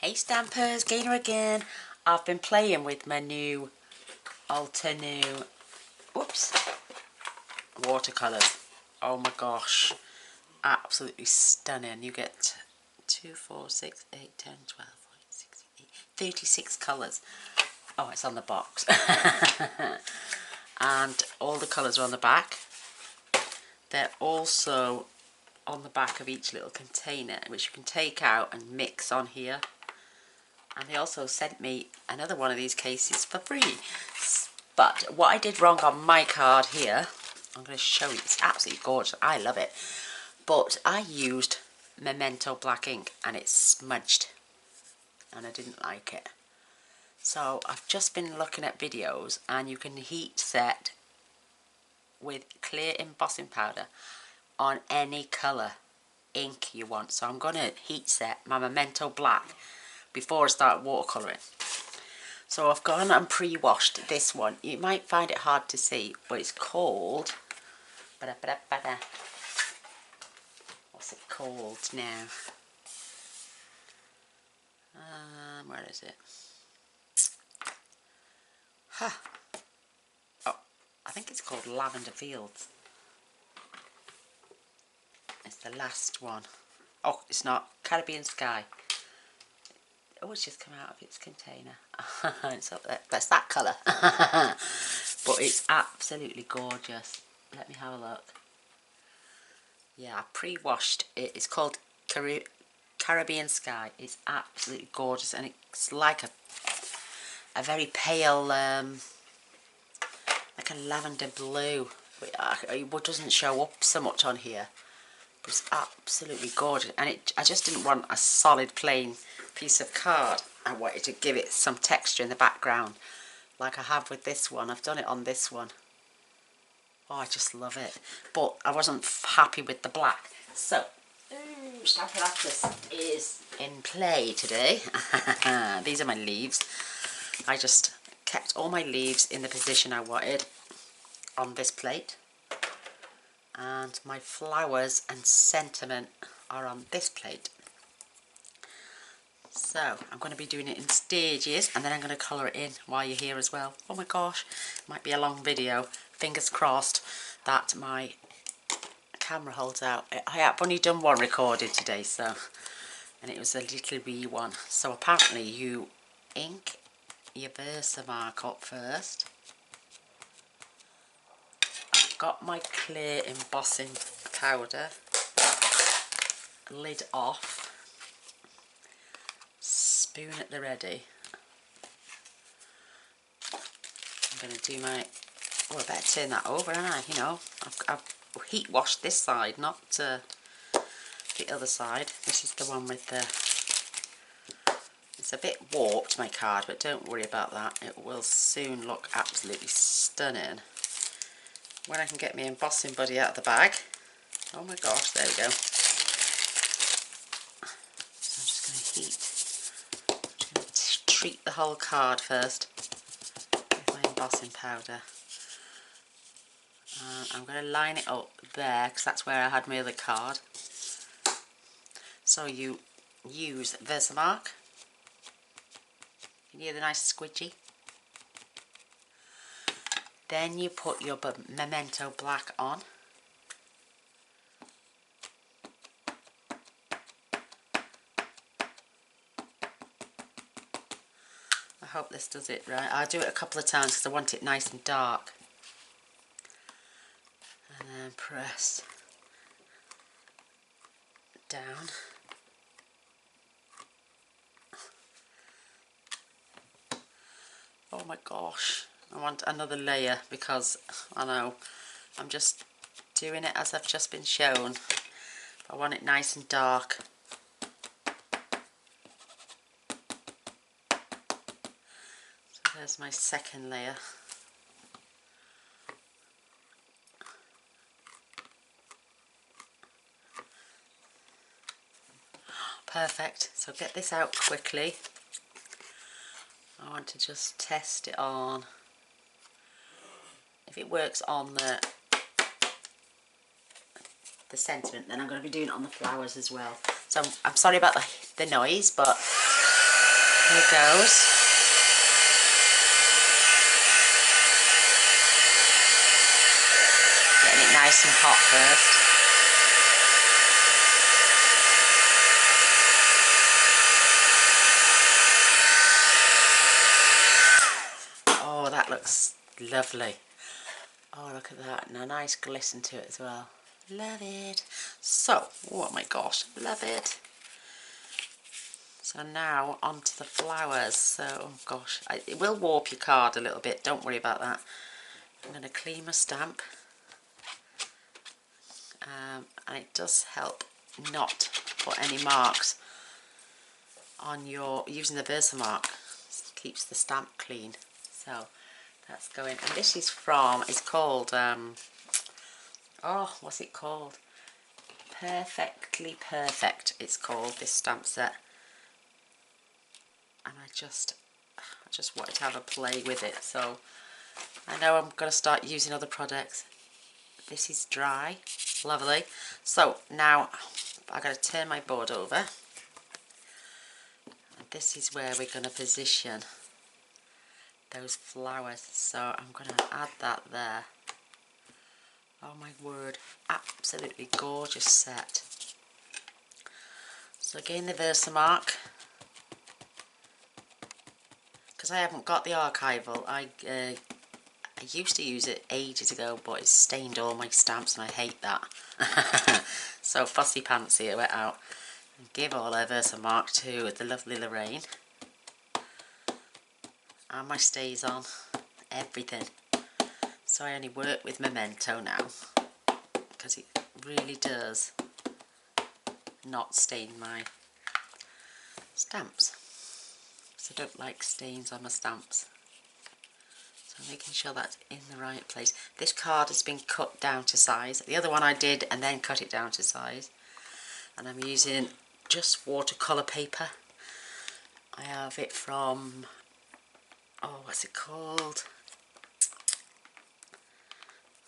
Hey Stampers, Gainer again. I've been playing with my new Altenew, watercolours. Oh my gosh, absolutely stunning. You get 2, 4, 6, 8, 10, 12, 14, 16, 18, 36 colours. Oh, it's on the box. And all the colours are on the back. They're also on the back of each little container, which you can take out and mix on here. And they also sent me another one of these cases for free. But what I did wrong on my card here, I'm going to show you. It's absolutely gorgeous. I love it. But I used Memento black ink and it smudged. And I didn't like it. So I've just been looking at videos and you can heat set with clear embossing powder on any colour ink you want. So I'm going to heat set my Memento black before I start watercolouring. So I've gone and pre-washed this one. You might find it hard to see, but it's called... What's it called now? Where is it? Huh. Oh, I think it's called Lavender Fields. It's the last one. Oh, it's not. Caribbean Sky. Oh, it's just come out of its container. It's up there. That's that colour. But it's absolutely gorgeous. Let me have a look. Yeah, I pre-washed it. It's called Caribbean Sky. It's absolutely gorgeous, and it's like a very pale, like a lavender blue. It doesn't show up so much on here. But it's absolutely gorgeous, and I just didn't want a solid plain piece of card. I wanted to give it some texture in the background, like I have with this one. I've done it on this one. Oh, I just love it. But I wasn't happy with the black. So, Stampin' Atlas is in play today. These are my leaves. I just kept all my leaves in the position I wanted on this plate. And my flowers and sentiment are on this plate. So, I'm going to be doing it in stages, and then I'm going to colour it in while you're here as well. Oh my gosh, might be a long video. Fingers crossed that my camera holds out. I have only done one recording today, so, and it was a little wee one. So apparently you ink your Versamark up first. I've got my clear embossing powder, lid off, spoon at the ready. I'm going to do my... Oh, I better turn that over, haven't I? You know, I've heat washed this side, not the other side. This is the one with the... It's a bit warped, my card, but don't worry about that. It will soon look absolutely stunning when I can get my embossing buddy out of the bag. Oh my gosh, there we go. So I'm just going to heat. I'm just going to treat the whole card first with my embossing powder. I'm going to line it up there because that's where I had my other card. So you use Versamark. You hear the nice squidgy? Then you put your Memento black on. I hope this does it right. I'll do it a couple of times because I want it nice and dark. And then press down. Oh my gosh, I want another layer because I know I'm just doing it as I've just been shown. I want it nice and dark. So there's my second layer. Perfect, so get this out quickly. I want to just test it on. If it works on the sentiment, then I'm going to be doing it on the flowers as well. So I'm sorry about the noise, but Here goes. Getting it nice and hot first. Oh, that looks lovely. Oh, look at that. And a nice glisten to it as well. Love it. So, oh my gosh, love it. So now onto the flowers. So, oh gosh, it will warp your card a little bit. Don't worry about that. I'm going to clean my stamp. And it does help not put any marks on your, using the Versamark. Keeps the stamp clean. So that's going, and this is from, it's called, oh, what's it called? Perfectly Perfect, it's called, this stamp set. And I just wanted to have a play with it, so I know I'm going to start using other products. This is dry, lovely. So now I've got to turn my board over. And this is where we're going to position those flowers. So I'm going to add that there. Oh my word, absolutely gorgeous set. So again, the Versamark. Because I haven't got the archival, I used to use it ages ago, but it's stained all my stamps and I hate that. So fussy pantsy, I went out and give all her Versamark to the lovely Lorraine. And my stays on, everything. So I only work with Memento now, because it really does not stain my stamps. So I don't like stains on my stamps. So I'm making sure that's in the right place. This card has been cut down to size. The other one I did and then cut it down to size. And I'm using just watercolour paper. I have it from, oh, what's it called?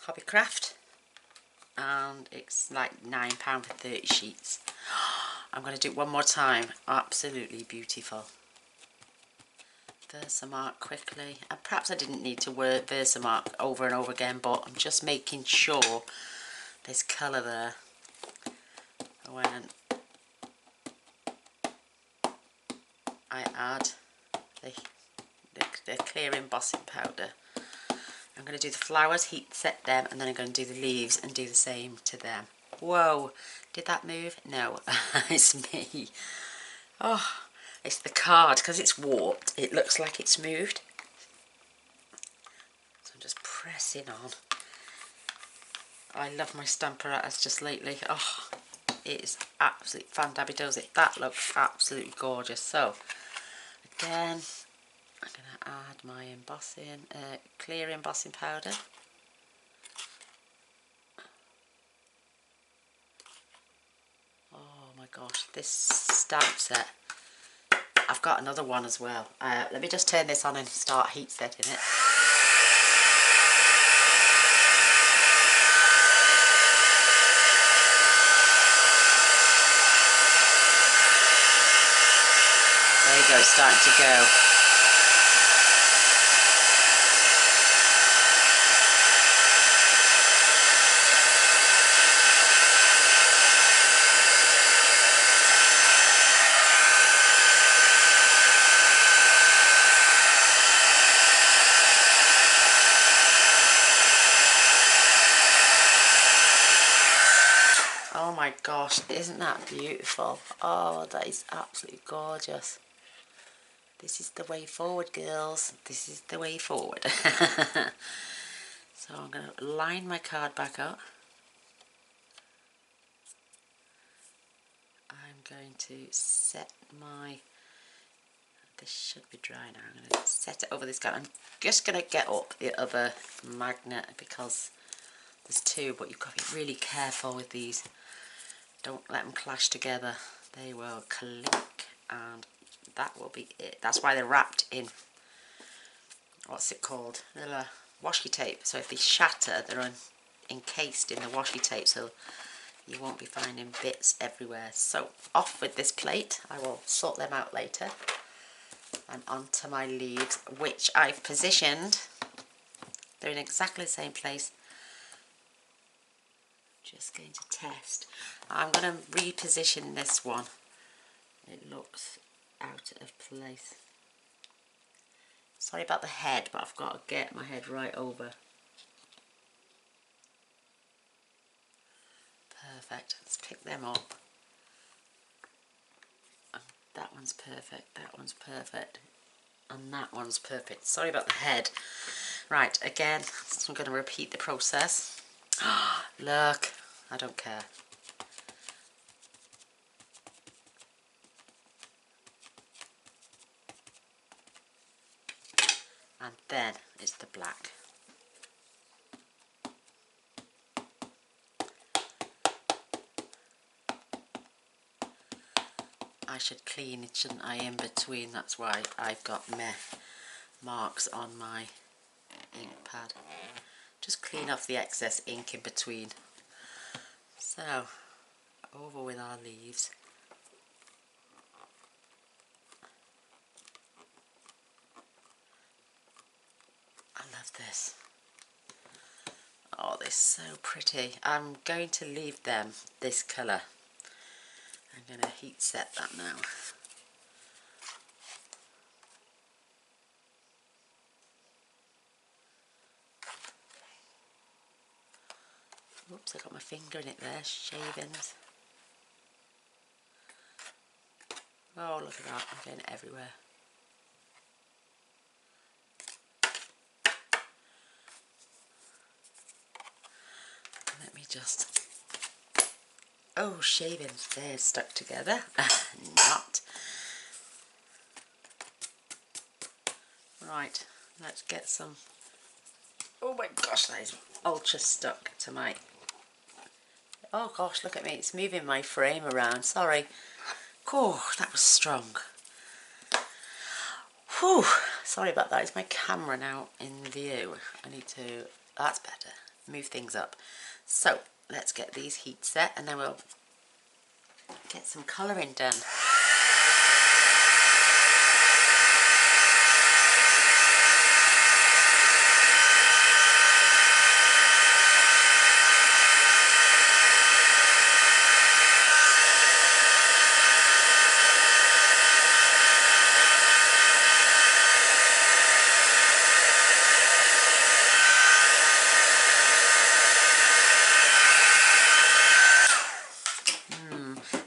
Hobbycraft. And it's like £9 for 30 sheets. I'm going to do it one more time. Absolutely beautiful. Versamark quickly, and perhaps I didn't need to wear Versamark over and over again, but I'm just making sure there's colour there when I add the clear embossing powder. I'm going to do the flowers, heat set them, and then I'm going to do the leaves and do the same to them. Whoa, did that move? No, it's me. Oh, it's the card, because it's warped, it looks like it's moved. So I'm just pressing on. I love my Stamparatus just lately. Oh, it is absolutely fandabby-dozy. That looks absolutely gorgeous. So, again, I'm going to add my embossing, clear embossing powder. Oh my gosh, this stamp set. I've got another one as well. Let me just turn this on and start heat setting it. There you go, it's starting to go. Oh my gosh, isn't that beautiful? Oh, that is absolutely gorgeous. This is the way forward, girls. This is the way forward. So I'm going to line my card back up. I'm going to set my, this should be dry now. I'm going to set it over this card. I'm just going to get up the other magnet because there's two, but you've got to be really careful with these. Don't let them clash together. They will clink and that will be it. That's why they're wrapped in, what's it called? Little washi tape. So if they shatter, they're encased in the washi tape, so you won't be finding bits everywhere. So off with this plate. I will sort them out later. and onto my leaves, which I've positioned. They're in exactly the same place. Just going to test. I'm going to reposition this one. It looks out of place. Sorry about the head, but I've got to get my head right over. Perfect. Let's pick them up. That one's perfect, that one's perfect, and that one's perfect. Sorry about the head. Right, again, so I'm going to repeat the process. Look, I don't care. And then it's the black. I should clean it, shouldn't I, in between? That's why I've got marks on my ink pad. Just clean off the excess ink in between. So, over with our leaves. I love this. Oh, they're so pretty. I'm going to leave them this colour. I'm going to heat set that now. Oops, I got my finger in it there, shavings. Oh, look at that, I'm getting it everywhere. Let me just... Oh, shavings, they're stuck together. Not. Right, let's get some... Oh my gosh, that is ultra stuck to my... Oh gosh, look at me, it's moving my frame around, sorry. Oh, that was strong. Whew, sorry about that, it's my camera now in view. I need to, that's better, move things up. So, let's get these heat set and then we'll get some colouring done.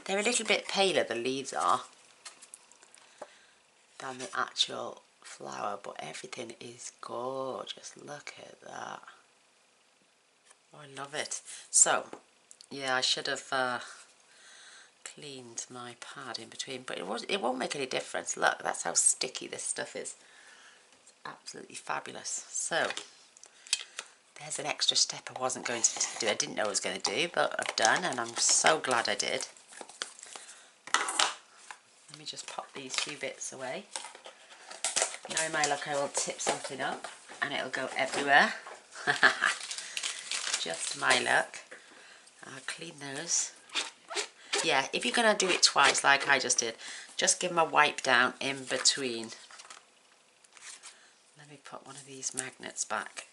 They're a little bit paler, the leaves are, than the actual flower, but everything is gorgeous. Look at that. Oh, I love it. So, yeah, I should have cleaned my pad in between, but it won't make any difference. Look, that's how sticky this stuff is. It's absolutely fabulous. So, there's an extra step I wasn't going to do. I didn't know I was going to do, but I've done, and I'm so glad I did. Let me just pop these few bits away. Knowing my luck, I will tip something up and it'll go everywhere. Just my luck. I'll clean those. Yeah, if you're going to do it twice like I just did, just give them a wipe down in between. Let me put one of these magnets back.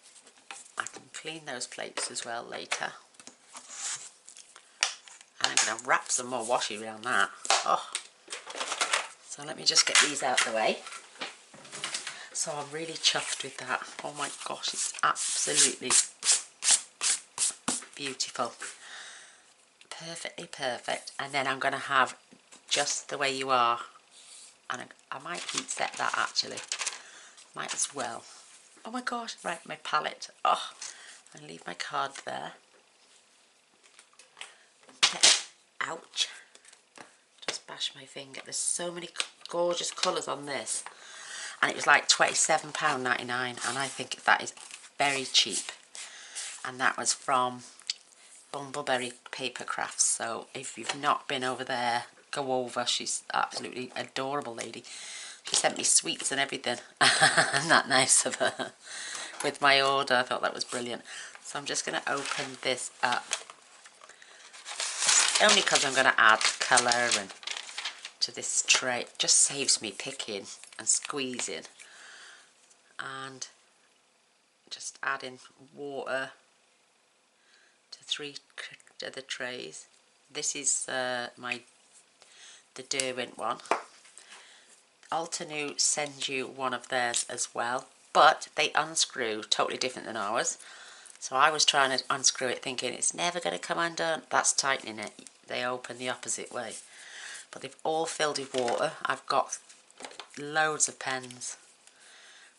I can clean those plates as well later. And I'm going to wrap some more washi around that. Oh. So let me just get these out of the way. So I'm really chuffed with that. Oh my gosh, it's absolutely beautiful. Perfectly perfect. And then I'm going to have just the way you are. And I might heat set that actually. Might as well. Oh my gosh, right, my palette. Oh, and leave my card there. Okay. Ouch. Just bash my finger. There's so many gorgeous colours on this. And it was like £27.99, and I think that is very cheap. And that was from Bumbleberry Paper Crafts. So if you've not been over there, go over. She's absolutely adorable lady. She sent me sweets and everything. Isn't that nice of her? With my order, I thought that was brilliant. So I'm just going to open this up. Only because I'm going to add colour and to into this tray. It just saves me picking and squeezing. And just adding water to 3 other trays. This is the Derwent one. Altenew sends you one of theirs as well, but they unscrew totally different than ours. So I was trying to unscrew it thinking it's never going to come undone. That's tightening it. They open the opposite way. But they've all filled with water. I've got loads of pens.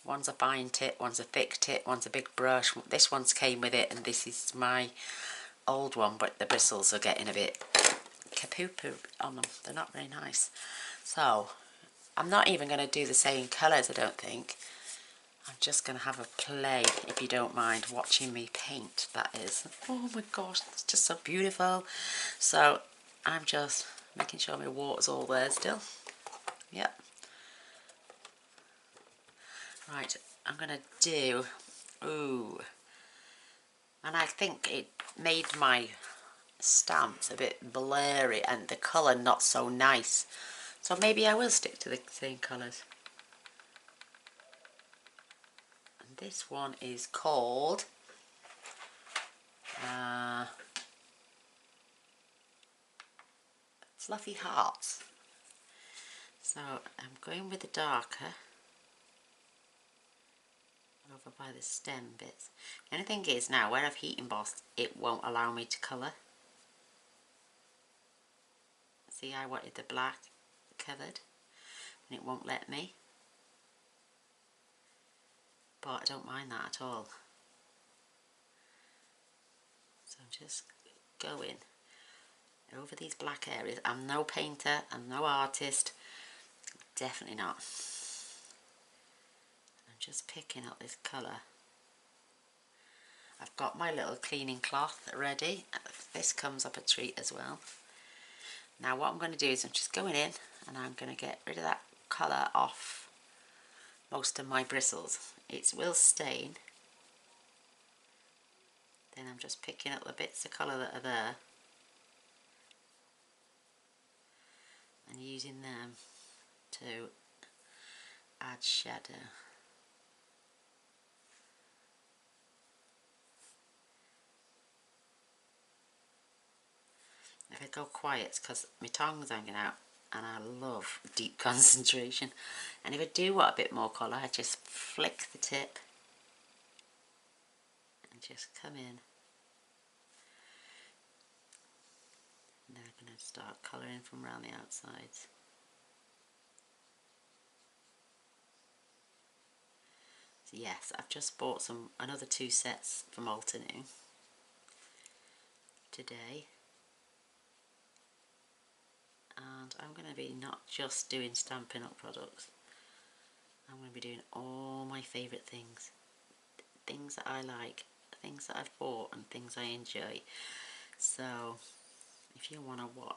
One's a fine tip, one's a thick tip, one's a big brush. This one's came with it, and this is my old one, but the bristles are getting a bit kapoo-poo on them. They're not very nice. So I'm not even going to do the same colours, I don't think. I'm just going to have a play, if you don't mind watching me paint, that is. Oh my gosh, it's just so beautiful. So I'm just making sure my water's all there still. Yep. Right, I'm going to do, ooh, and I think it made my stamps a bit blurry and the colour not so nice. So maybe I will stick to the same colours. And this one is called Fluffy Hearts. So I'm going with the darker over by the stem bits. The only thing is now where I've heat embossed, it won't allow me to colour. See, I wanted the black covered and it won't let me. But I don't mind that at all. So I'm just going over these black areas. I'm no painter, I'm no artist, definitely not. I'm just picking up this colour. I've got my little cleaning cloth ready. This comes up a treat as well. Now what I'm going to do is I'm just going in and I'm going to get rid of that colour off most of my bristles. It will stain. Then I'm just picking up the bits of colour that are there and using them to add shadow. If I go quiet, it's because my tongue's hanging out and I love deep concentration. And if I do want a bit more colour, I just flick the tip and just come in. And then I'm going to start colouring from around the outsides. So yes, I've just bought another 2 sets from Altenew today. And I'm going to be not just doing Stampin' Up products. I'm going to be doing all my favourite things. Things that I like, things that I've bought and things I enjoy. So if you want to watch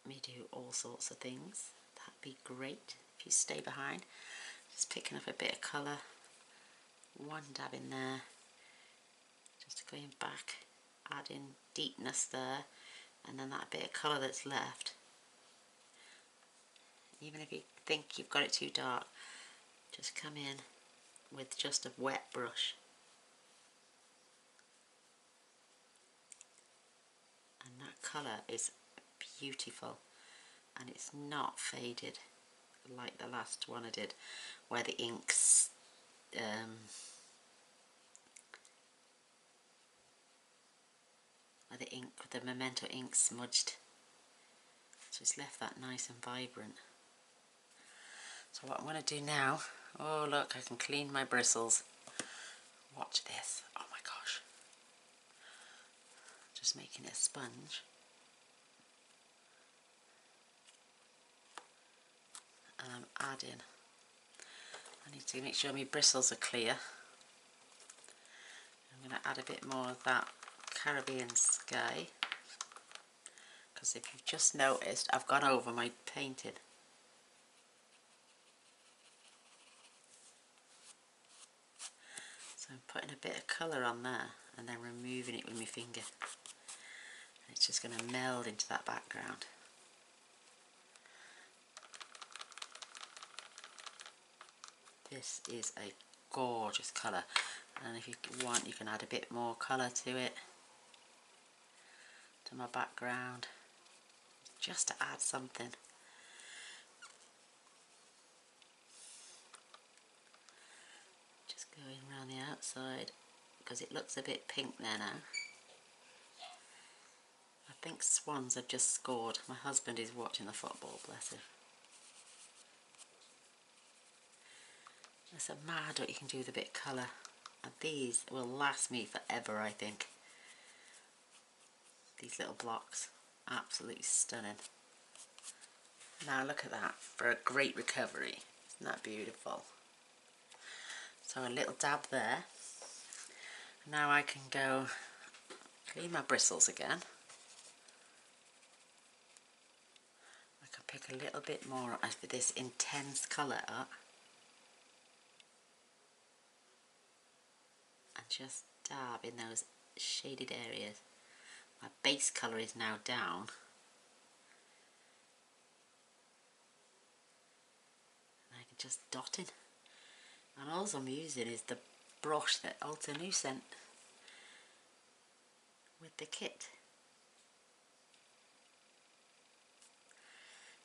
me do all sorts of things, that'd be great if you stay behind. Just picking up a bit of colour, one dab in there, just going back, adding deepness there, and then that bit of colour that's left. Even if you think you've got it too dark, just come in with just a wet brush. And that colour is beautiful and it's not faded like the last one I did where the inks the Memento ink smudged. So it's left that nice and vibrant. So what I'm going to do now, oh look, I can clean my bristles. Watch this, oh my gosh. Just making it a sponge. And I'm adding, I need to make sure my bristles are clear. I'm going to add a bit more of that Caribbean Sky. Because if you've just noticed, I've gone over my painting. So I'm putting a bit of colour on there and then removing it with my finger. And it's just going to meld into that background. This is a gorgeous colour, and if you want you can add a bit more colour to it, to my background, just to add something. Just going around the outside because it looks a bit pink there now. I think Swans have just scored. My husband is watching the football, bless him. It's so mad what you can do with a bit of colour. And these will last me forever, I think. These little blocks. Absolutely stunning. Now look at that, for a great recovery. Isn't that beautiful? So a little dab there. Now I can go clean my bristles again. I can pick a little bit more of this intense colour up. And just dab in those shaded areas. My base colour is now down. And I can just dot in. And all I'm using is the brush that Altenew sent with the kit.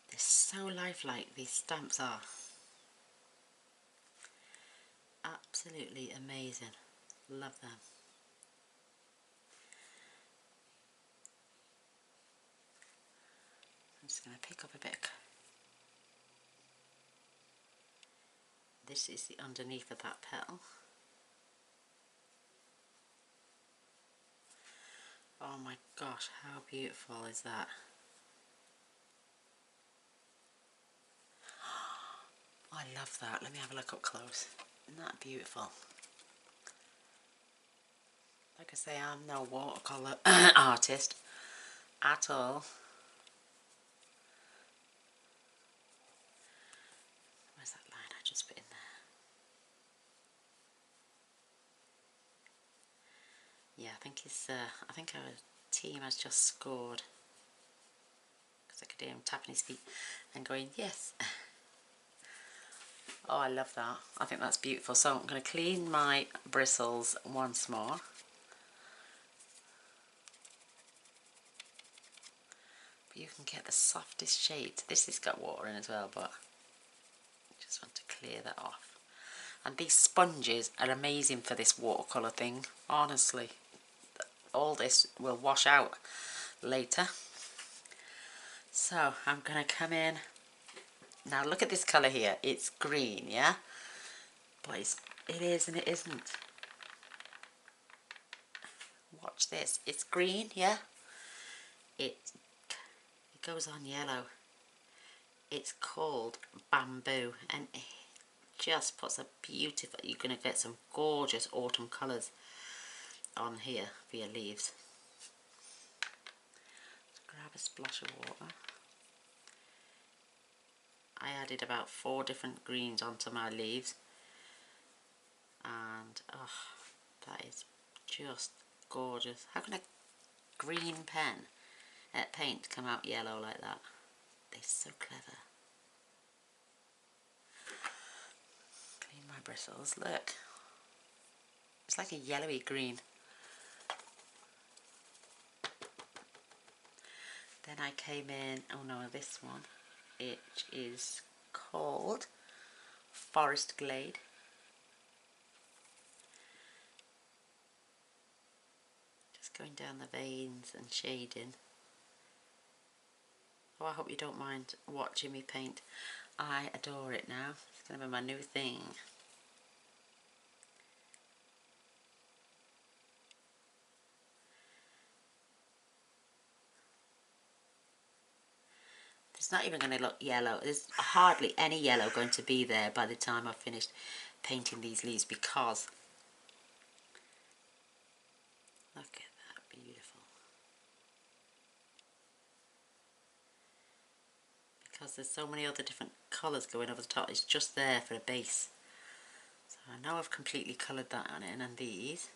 They're so lifelike, these stamps are. Absolutely amazing. Love them. I'm just going to pick up a bit. This is the underneath of that petal. Oh my gosh, how beautiful is that? I love that. Let me have a look up close. Isn't that beautiful? Like I say, I'm no watercolour artist at all. Where's that line I just put in there? Yeah, I think our team has just scored. Because I could hear him tapping his feet and going, yes. Oh, I love that. I think that's beautiful. So I'm going to clean my bristles once more. But you can get the softest shades. This has got water in as well, but I just want to clear that off. And these sponges are amazing for this watercolour thing. Honestly, all this will wash out later. So I'm going to come in. Now look at this colour here. It's green, yeah? But it is and it isn't. Watch this. It's green, yeah? It goes on yellow. It's called Bamboo, and it just puts a beautiful... You're going to get some gorgeous autumn colours on here for your leaves. Grab a splash of water. I added about 4 different greens onto my leaves, and oh, that is just gorgeous. How can a green paint come out yellow like that? They're so clever. Clean my bristles, look. It's like a yellowy green. Then I came in, oh no, this one. It is called Forest Glade. Just going down the veins and shading. Oh, I hope you don't mind watching me paint. I adore it now. It's going to be my new thing. It's not even going to look yellow. There's hardly any yellow going to be there by the time I've finished painting these leaves, because look at that, beautiful. Because there's so many other different colours going over the top, it's just there for a base. So I know I've completely coloured that on in, and these.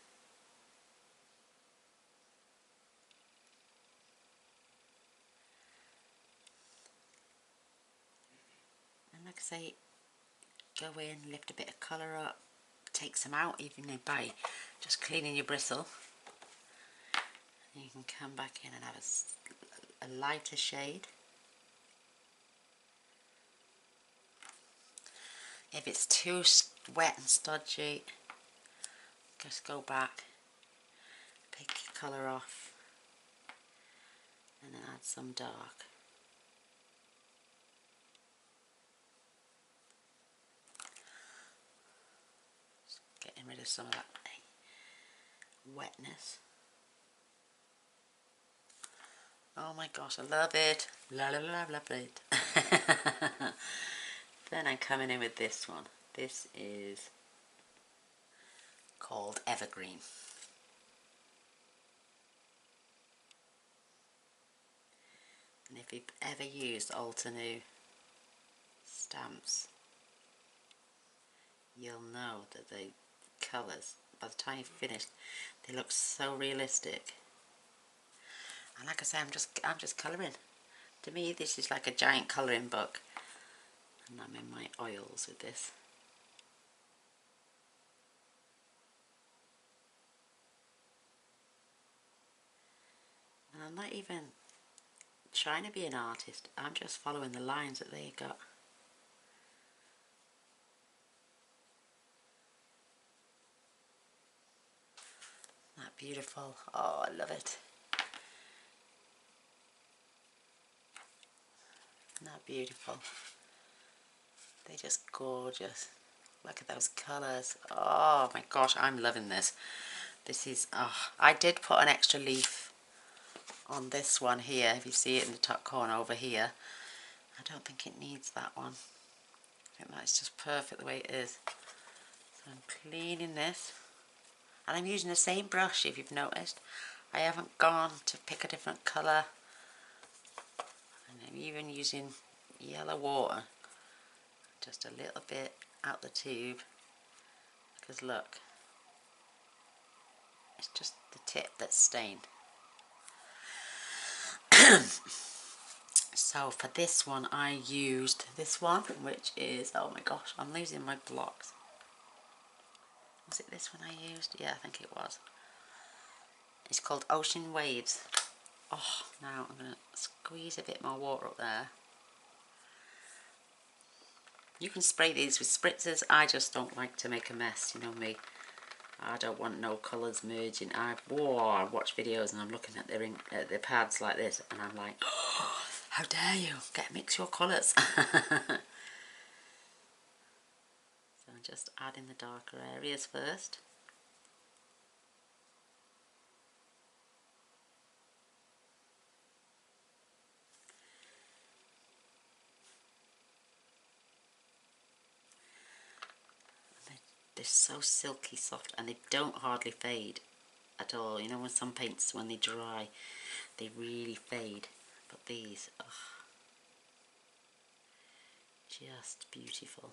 And like I say, go in, lift a bit of colour up, take some out even by just cleaning your bristle. And you can come back in and have a lighter shade. If it's too wet and stodgy, just go back, pick your colour off, and then add some dark. Just getting rid of some of that wetness. Oh my gosh, I love it. Love it. Then I'm coming in with this one. This is called Evergreen. And if you've ever used Altenew stamps, you'll know that the colours, by the time you've finished, they look so realistic. And like I say, I'm just colouring. To me, this is like a giant colouring book. And I'm in my oils with this. And I'm not even trying to be an artist. I'm just following the lines that they got. That beautiful. Oh, I love it. Isn't that beautiful? They're just gorgeous. Look at those colours. Oh my gosh, I'm loving this. This is, oh, I did put an extra leaf on this one here. If you see it in the top corner over here. I don't think it needs that one. I think that's just perfect the way it is. So I'm cleaning this. And I'm using the same brush, if you've noticed. I haven't gone to pick a different colour. And I'm even using yellow water. Just a little bit out the tube. Because look, it's just the tip that's stained. So for this one I used this one, which is, oh my gosh, I'm losing my blocks. Was it this one I used? Yeah, I think it was. It's called Ocean Waves. Oh, now I'm going to squeeze a bit more water up there. You can spray these with spritzers. I just don't like to make a mess, you know me. I don't want no colours merging. I watch videos and I'm looking at their pads like this and I'm like, oh, how dare you mix your colours. So I'm just adding the darker areas first. They're so silky soft and they don't hardly fade at all. You know, when some paints, when they dry, they really fade. But these, oh, just beautiful.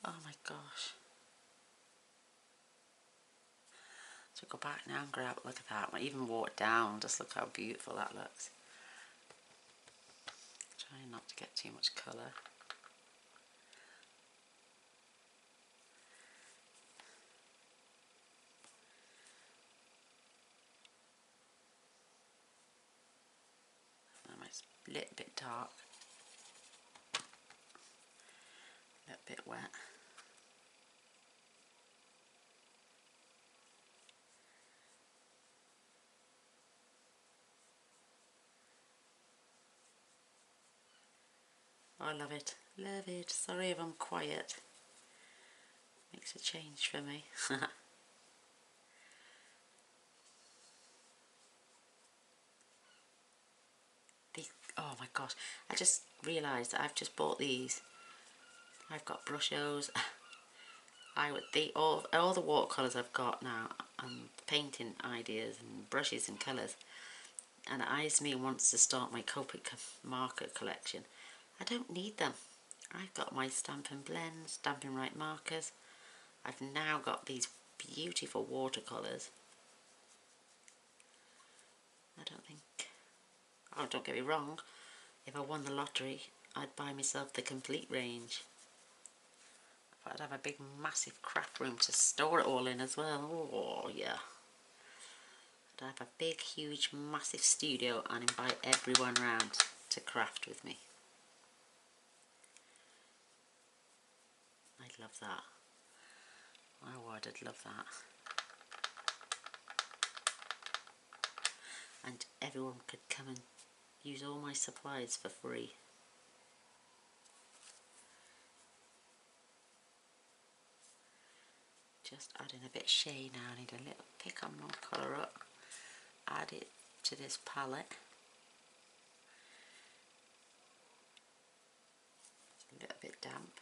Oh my gosh. So go back now and grab, look at that. Even watered down, just look how beautiful that looks. Trying not to get too much colour. A little bit dark, a little bit wet. Oh, I love it, love it. Sorry if I'm quiet. Makes a change for me. Oh my gosh, I just realised that I've just bought these. I've got brushos. All the watercolours I've got now, and painting ideas and brushes and colours. And me wants to start my Copic marker collection. I don't need them. I've got my Stampin' Blends, Stampin' Right markers. I've now got these beautiful watercolours. I don't think, oh, don't get me wrong, if I won the lottery, I'd buy myself the complete range. But I'd have a big massive craft room to store it all in as well. Oh yeah. I'd have a big huge massive studio and invite everyone round to craft with me. I'd love that. I would, I'd love that. And everyone could come and use all my supplies for free. Just adding a bit of shade now. I need a little pick on more colour up. Add it to this palette. It's a little bit damp.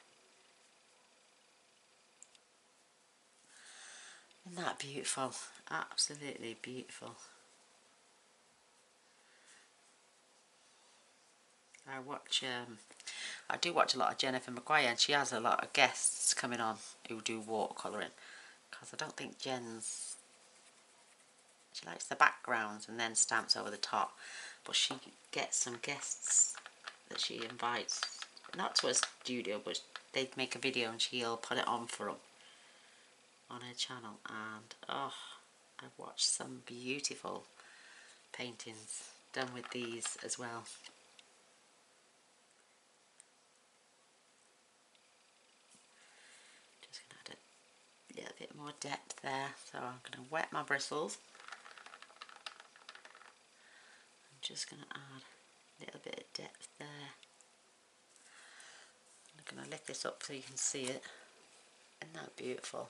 Isn't that beautiful? Absolutely beautiful. I do watch a lot of Jennifer Maguire, and she has a lot of guests coming on who do watercolouring, because I don't think she likes the backgrounds and then stamps over the top, but she gets some guests that she invites, not to a studio, but they make a video and she'll put it on for them on her channel. And oh, I've watched some beautiful paintings done with these as well. Just going to add a little bit more depth there, so I'm going to wet my bristles. I'm just going to add a little bit of depth there. I'm going to lift this up so you can see it. Isn't that beautiful?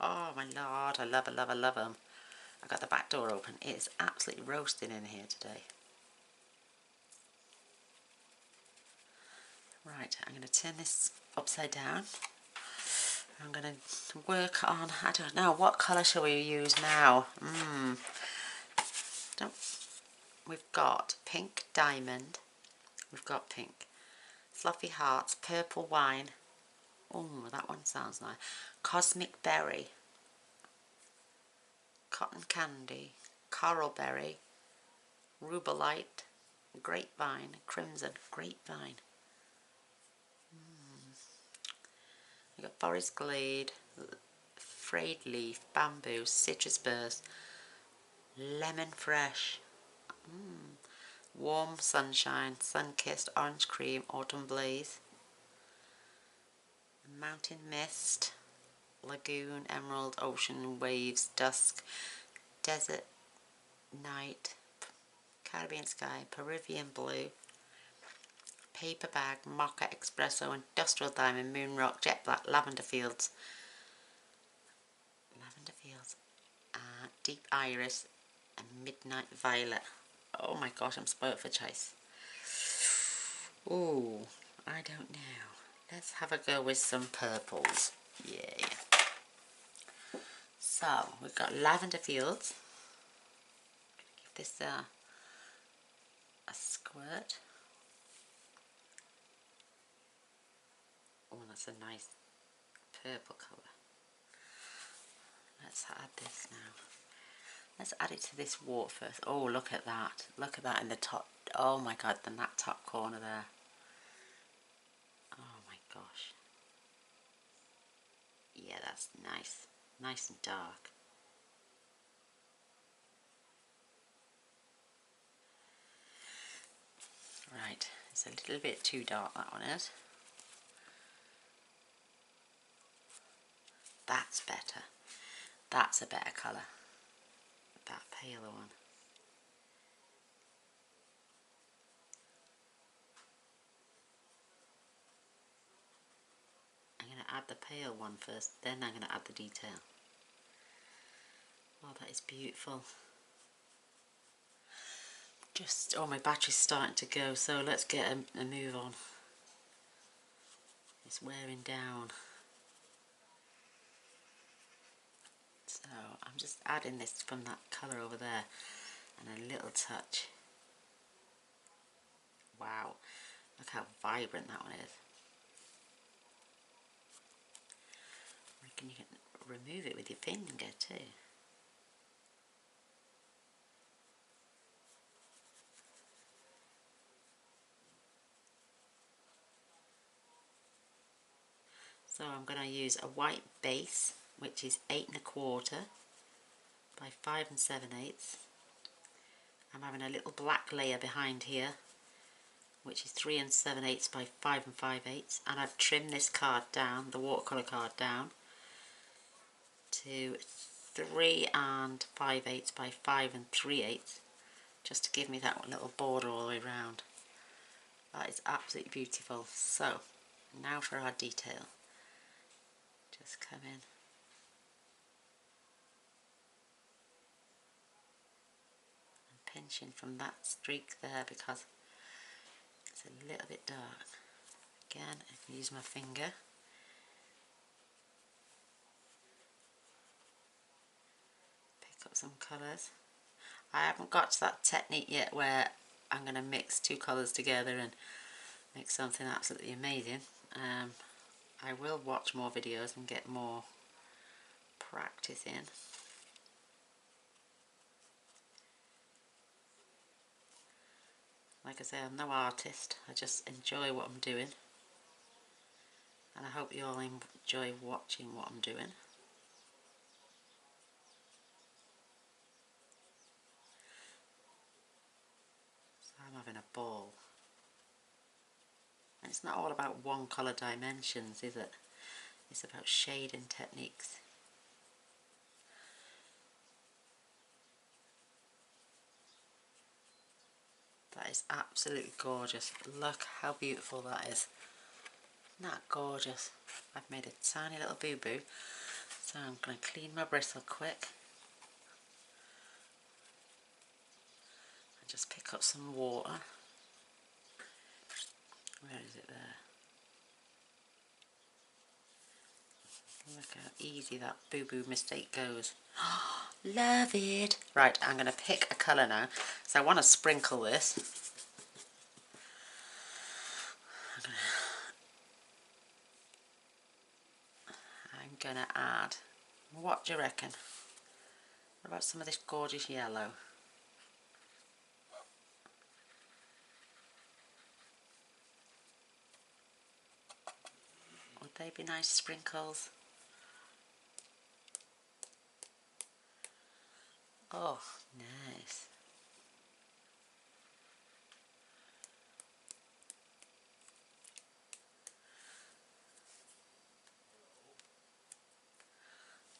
Oh my lord, I love them. I got the back door open. It is absolutely roasting in here today. Right, I'm going to turn this upside down. I'm going to work on, I don't know, what colour shall we use now? We've got pink diamond. We've got pink. Fluffy hearts, purple wine. Oh, that one sounds nice. Cosmic berry. Cotton candy. Coral berry. Rubellite. Grapevine. Crimson grapevine. We've got forest glade. Frayed leaf. Bamboo. Citrus burst. Lemon fresh. Warm sunshine. Sun-kissed orange cream. Autumn blaze. Mountain mist. Lagoon, emerald, ocean, waves, dusk, desert, night, Caribbean sky, Peruvian blue, paper bag, mocha, espresso, industrial diamond, moon rock, jet black, lavender fields, deep iris, and midnight violet. Oh my gosh, I'm spoilt for choice. Ooh, I don't know. Let's have a go with some purples. Yeah. So, we've got lavender fields. Give this a squirt. Oh, that's a nice purple colour. Let's add this now. Let's add it to this water first. Oh, look at that. Look at that in the top. Oh my god, in that top corner there. Oh my gosh. Yeah, that's nice. Nice and dark. Right, it's a little bit too dark, that one is. That's better. That's a better colour. That paler one. I'm going to add the pale one first, then I'm going to add the detail. Oh, that is beautiful. Oh, my battery's starting to go, so let's get a move on. It's wearing down. So I'm just adding this from that colour over there and a little touch. Wow, look how vibrant that one is. I reckon you can remove it with your finger too. So I'm going to use a white base, which is 8 1/4 by 5 7/8. I'm having a little black layer behind here, which is 3 7/8 by 5 5/8, and I've trimmed this card down, the watercolour card down, to 3 5/8 by 5 3/8, just to give me that little border all the way around. That is absolutely beautiful. So now for our detail. Just come in. And pinching from that streak there because it's a little bit dark. Again, I can use my finger. Pick up some colours. I haven't got to that technique yet where I'm going to mix two colours together and make something absolutely amazing. I will watch more videos and get more practice in. Like I say, I'm no artist, I just enjoy what I'm doing, and I hope you all enjoy watching what I'm doing. So I'm having a ball. And it's not all about one colour dimensions, is it? It's about shading techniques. That is absolutely gorgeous. Look how beautiful that is. Isn't that gorgeous? I've made a tiny little boo-boo. So I'm going to clean my bristle quick. And just pick up some water. Where is it there? Look how easy that boo-boo mistake goes. Love it! Right, I'm going to pick a colour now. So I want to sprinkle this. I'm going to add, what do you reckon? What about some of this gorgeous yellow? Would they be nice sprinkles? Oh, nice.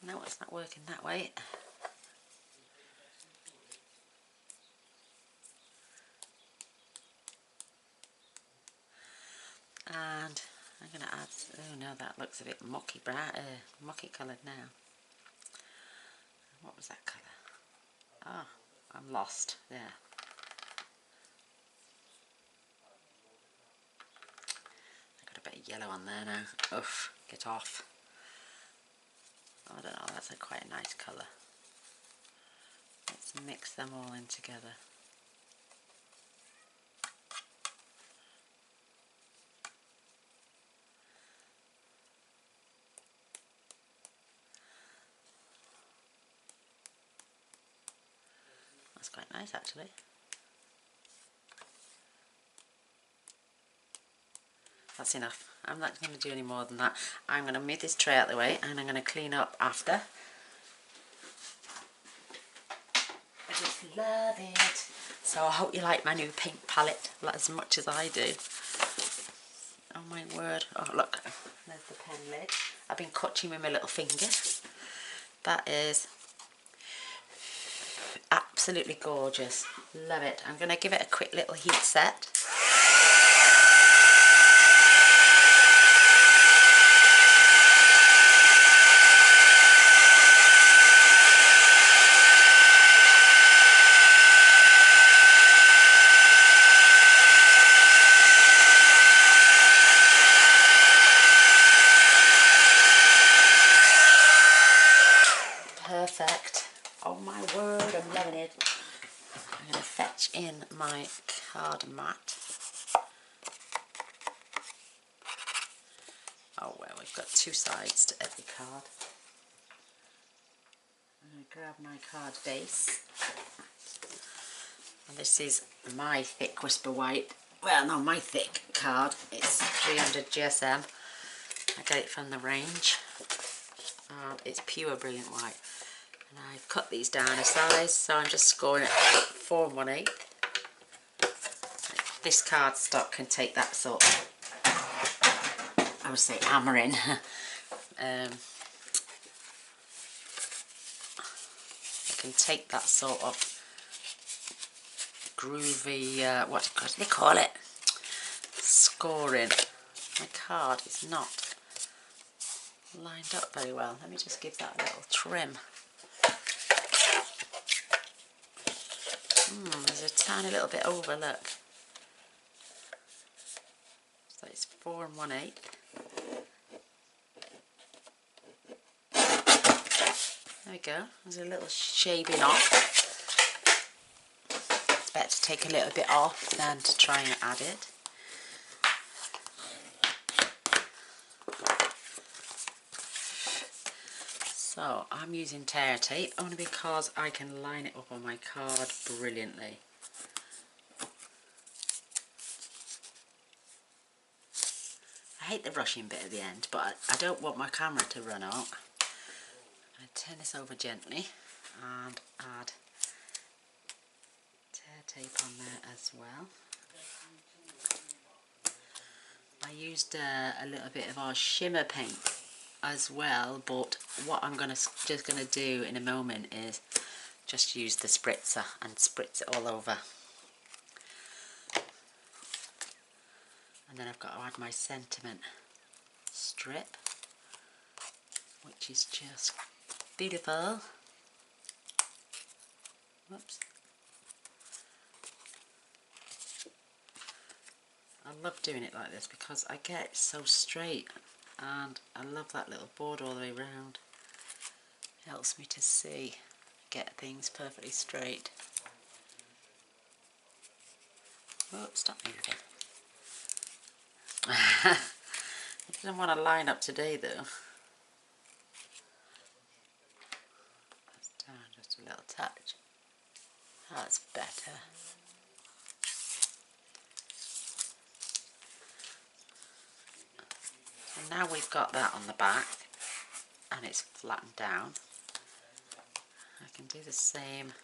No, it's not working that way. And I'm going to add, oh no, that looks a bit mucky bright, mucky coloured now. What was that colour? Oh, I'm lost there. I've got a bit of yellow on there now. Oof, get off. Oh, I don't know, that's quite a nice colour. Let's mix them all in together. That's quite nice actually. That's enough. I'm not going to do any more than that. I'm going to move this tray out of the way and I'm going to clean up after. I just love it. So I hope you like my new paint palette as much as I do. Oh my word. Oh look, there's the pen lid. I've been cutting with my little finger. That is absolutely gorgeous. Love it. I'm going to give it a quick little heat set. Perfect. Oh my word, I'm loving it. I'm going to fetch in my card mat. Oh well, we've got two sides to every card. I'm going to grab my card base. And this is my thick Whisper White. Well, no, my thick card. It's 300 GSM. I get it from the range, and it's pure brilliant white. And I've cut these down a size, so I'm just scoring it 4 1/8. This cardstock can take that sort of, I would say, hammering. It can take that sort of groovy, what do they call it? Scoring. My card is not lined up very well. Let me just give that a little trim. There's a tiny little bit over, look. So it's 4 1/8. There we go. There's a little shaving off. It's better to take a little bit off than to try and add it. So I'm using tear tape only because I can line it up on my card brilliantly. I hate the rushing bit at the end, but I don't want my camera to run out. I turn this over gently and add tear tape on there as well. I used a little bit of our shimmer paint as well, but what I'm just gonna do in a moment is just use the spritzer and spritz it all over. And then I've got to add my sentiment strip, which is just beautiful. Whoops. I love doing it like this because I get it so straight, and I love that little border all the way around. It helps me to see, get things perfectly straight. Oh, stop moving. It doesn't want to line up today though. That's down just a little touch. That's better. And now we've got that on the back and it's flattened down, I can do the same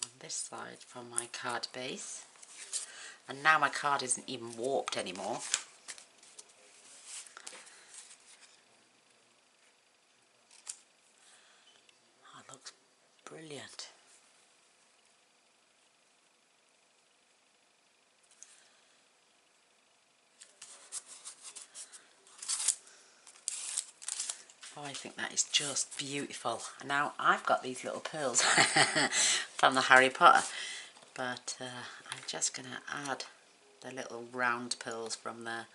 on this side from my card base. And now my card isn't even warped anymore. Oh, it looks brilliant. Oh, I think that is just beautiful. Now I've got these little pearls from the Harry Potter, but I'm just going to add the little round pearls from the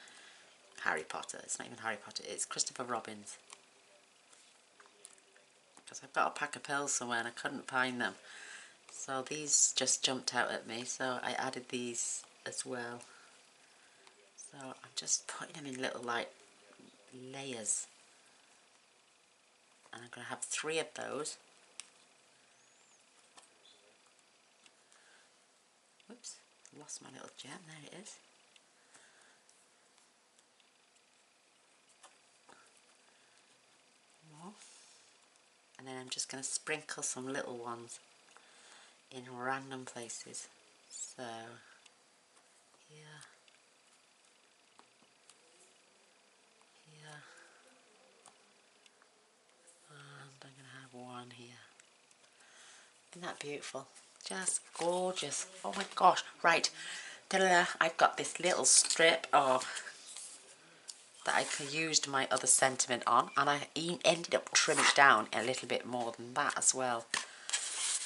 Harry Potter. It's not even Harry Potter, it's Christopher Robin's. Because I've got a pack of pearls somewhere and I couldn't find them. So these just jumped out at me, so I added these as well. So I'm just putting them in little like layers. And I'm going to have 3 of those. Whoops, lost my little gem, there it is. More. And then I'm just going to sprinkle some little ones in random places. So, here, here, and I'm going to have one here. Isn't that beautiful? Just gorgeous. Oh my gosh. Right. Ta-da. I've got this little strip of that I used my other sentiment on, and I ended up trimming it down a little bit more than that as well,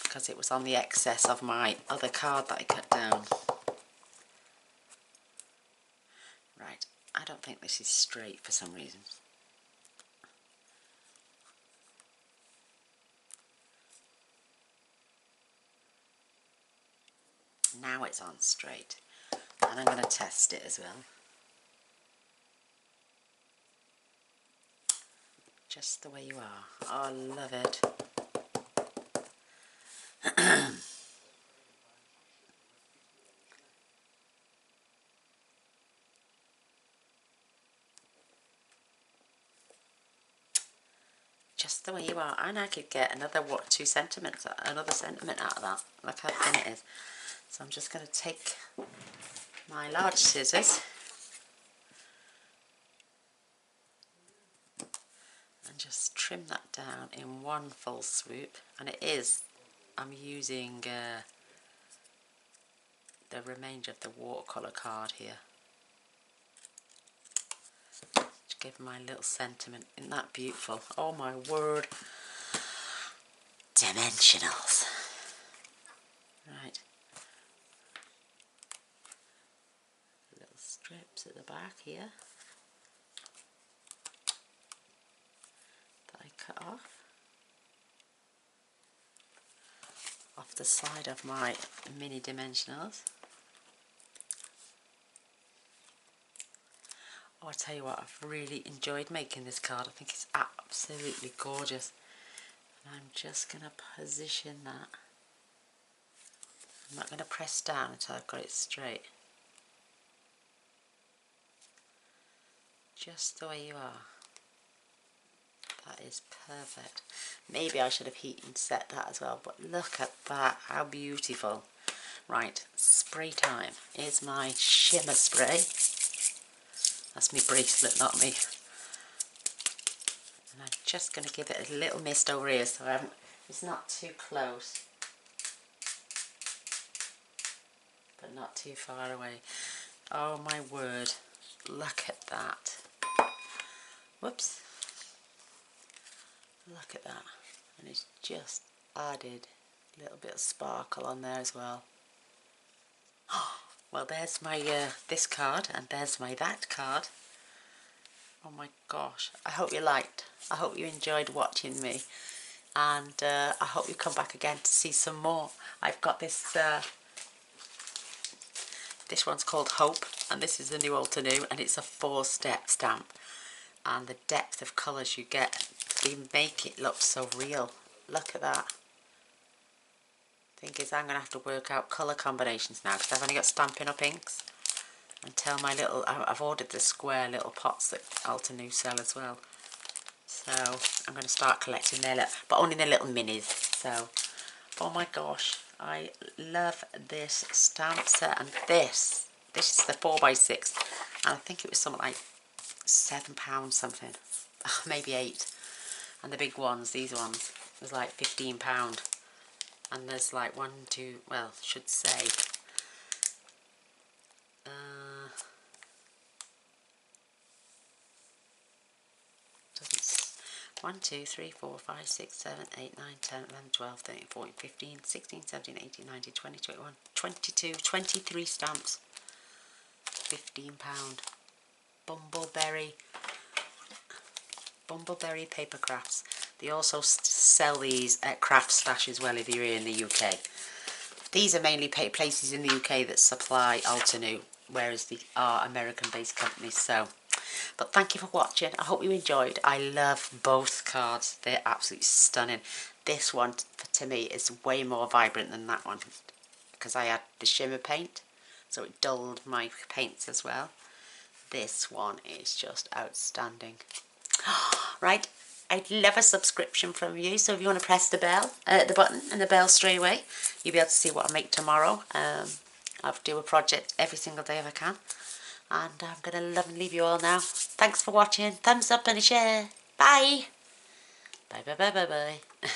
because it was on the excess of my other card that I cut down. Right. I don't think this is straight for some reason. Now it's on straight, and I'm going to test it as well. Just the way you are. Oh, I love it. just the way you are. And I could get another, what, 2 centimetres, another sentiment out of that. Look how thin it is. So I'm just going to take my large scissors and just trim that down in one full swoop. And it is, I'm using the remainder of the watercolour card here to give my little sentiment. Isn't that beautiful? Oh my word. Dimensionals. Right. Little strips at the back here that I cut off the side of my mini dimensionals. Oh, I tell you what, I've really enjoyed making this card. I think it's absolutely gorgeous. And I'm just going to position that. I'm not going to press down until I've got it straight. Just the way you are. That is perfect. Maybe I should have heat and set that as well, but look at that, how beautiful. Right, spray time. Here's my shimmer spray. That's my bracelet, not me. And I'm just going to give it a little mist over here so it's not too close, but not too far away. Oh my word, look at that. Whoops. Look at that. And it's just added a little bit of sparkle on there as well. Well, there's my this card, and there's my that card. Oh my gosh, I hope you liked. I hope you enjoyed watching me, and I hope you come back again to see some more. I've got this this one's called Hope, and this is the new Altenew, and it's a 4-step stamp, and the depth of colours you get, they make it look so real. Look at that. Thing is, I'm going to have to work out colour combinations now because I've only got Stampin' Up inks. Until my little, I've ordered the square little pots that Altenew sell as well. So I'm going to start collecting their little, but only their little minis. So, oh my gosh, I love this stamp set. And this is the 4x6. And I think it was something like £7 something. Maybe 8. And the big ones, these ones, was like £15. And there's like 1, 2, well, should say, 1, 2, 3, 4, 5, 6, 7, 8, 9, 10, 11, 12, 13, 14, 15, 16, 17, 18, 19, 20, 21, 22, 23 stamps. £15. Bumbleberry paper crafts. They also sell these at Craft Stash as well if you're here in the UK. These are mainly places in the UK that supply Altenew, whereas they are American-based companies. So, but thank you for watching. I hope you enjoyed. I love both cards. They're absolutely stunning. This one, to me, is way more vibrant than that one because I had the shimmer paint, so it dulled my paints as well. This one is just outstanding. Right, I'd love a subscription from you, so if you want to press the bell, the button and the bell straight away, you'll be able to see what I make tomorrow. I'll do a project every single day if I can, and I'm going to love and leave you all now. Thanks for watching, thumbs up and a share, bye! Bye bye bye bye bye.